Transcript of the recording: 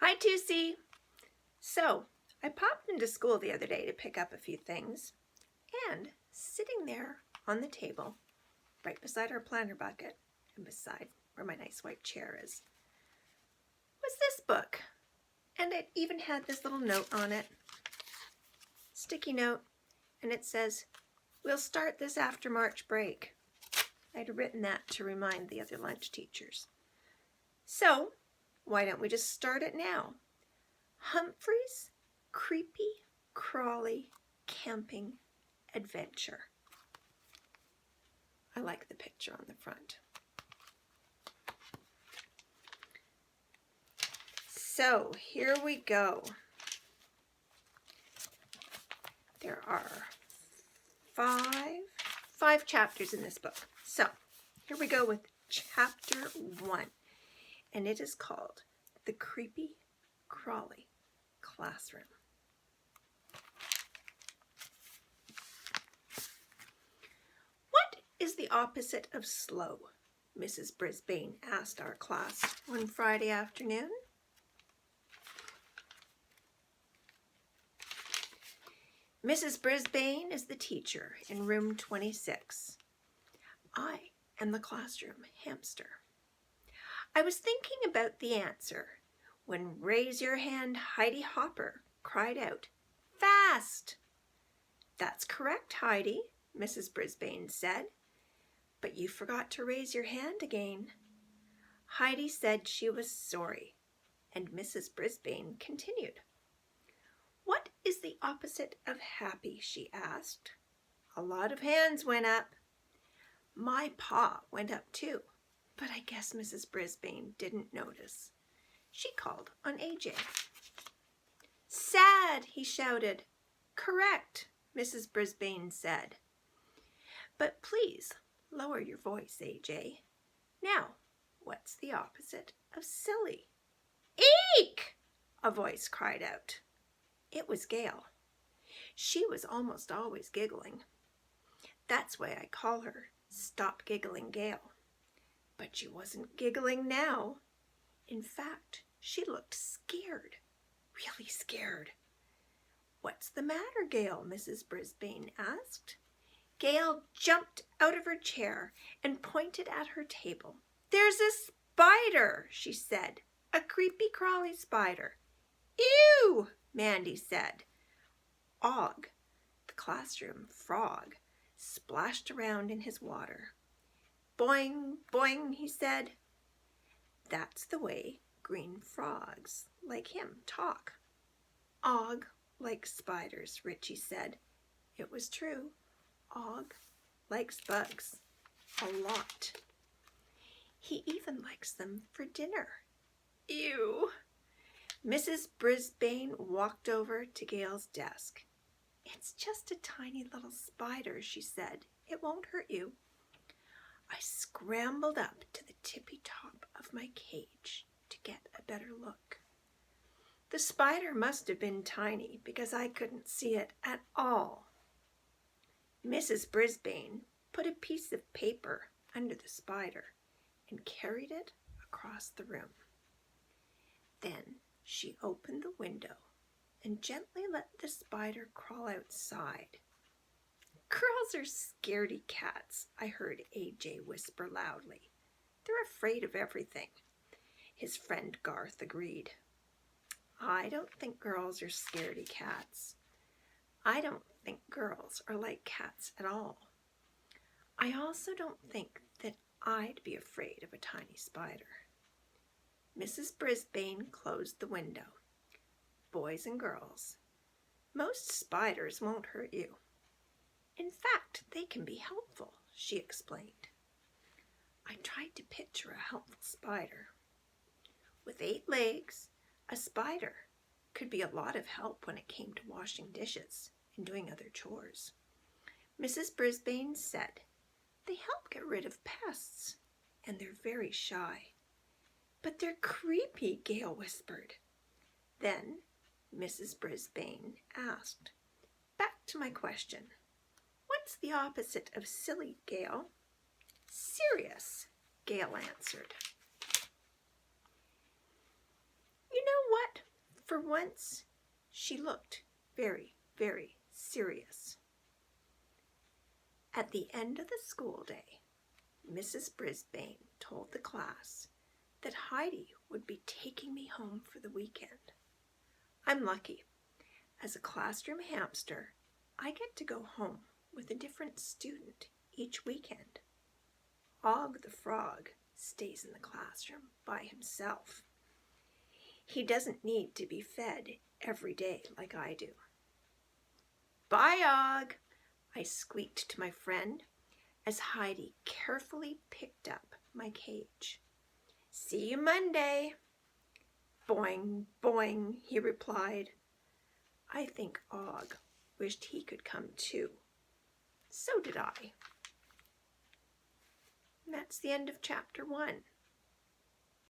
Hi, Tussie. So, I popped into school the other day to pick up a few things, and sitting there on the table, right beside our planter bucket, and beside where my nice white chair is, was this book. And it even had this little note on it, sticky note, and it says, "We'll start this after March break." I'd written that to remind the other lunch teachers. So, why don't we just start it now? Humphrey's Creepy Crawly Camping Adventure. I like the picture on the front. So here we go. There are five chapters in this book. So here we go with chapter 1, and it is called The Creepy Crawly Classroom. What is the opposite of slow? Mrs. Brisbane asked our class one Friday afternoon. Mrs. Brisbane is the teacher in room 26. I am the classroom hamster. I was thinking about the answer when Raise Your Hand Heidi Hopper cried out, "Fast!" "That's correct, Heidi," Mrs. Brisbane said, "but you forgot to raise your hand again." Heidi said she was sorry, and Mrs. Brisbane continued. "What is the opposite of happy?" she asked. A lot of hands went up. My paw went up too, but I guess Mrs. Brisbane didn't notice. She called on AJ. "Sad," he shouted. "Correct," Mrs. Brisbane said. "But please lower your voice, AJ. Now, what's the opposite of silly?" "Eek!" a voice cried out. It was Gail. She was almost always giggling. That's why I call her Stop Giggling Gail. But she wasn't giggling now. In fact, she looked scared, really scared. "What's the matter, Gail?" Mrs. Brisbane asked. Gail jumped out of her chair and pointed at her table. "There's a spider," she said. "A creepy crawly spider." "Ew!" Mandy said. Og, the classroom frog, splashed around in his water. "Boing, boing," he said. That's the way green frogs like him talk. Og likes spiders, Richie said. It was true. Og likes bugs a lot. He even likes them for dinner. Ew! Mrs. Brisbane walked over to Gail's desk. "It's just a tiny little spider," she said. "It won't hurt you." I scrambled up to the tippy top of my cage to get a better look. The spider must have been tiny because I couldn't see it at all. Mrs. Brisbane put a piece of paper under the spider and carried it across the room. Then she opened the window and gently let the spider crawl outside. "Girls are scaredy cats," I heard AJ whisper loudly. "They're afraid of everything." His friend Garth agreed. I don't think girls are scaredy cats. I don't think girls are like cats at all. I also don't think that I'd be afraid of a tiny spider. Mrs. Brisbane closed the window. "Boys and girls, most spiders won't hurt you. In fact, they can be helpful," she explained. I tried to picture a helpful spider. With 8 legs, a spider could be a lot of help when it came to washing dishes and doing other chores. Mrs. Brisbane said, "They help get rid of pests, and they're very shy." "But they're creepy," Gail whispered. Then Mrs. Brisbane asked, "Back to my question. What's the opposite of silly, Gail?" "Serious," Gail answered. "You know what? For once, she looked very, very serious. At the end of the school day, Mrs. Brisbane told the class that Heidi would be taking me home for the weekend. I'm lucky. As a classroom hamster, I get to go home with a different student each weekend. Og the frog stays in the classroom by himself. He doesn't need to be fed every day like I do. Bye, Og, I squeaked to my friend as Heidi carefully picked up my cage. See you Monday. Boing, boing, he replied. I think Og wished he could come too. So did I. And that's the end of chapter 1.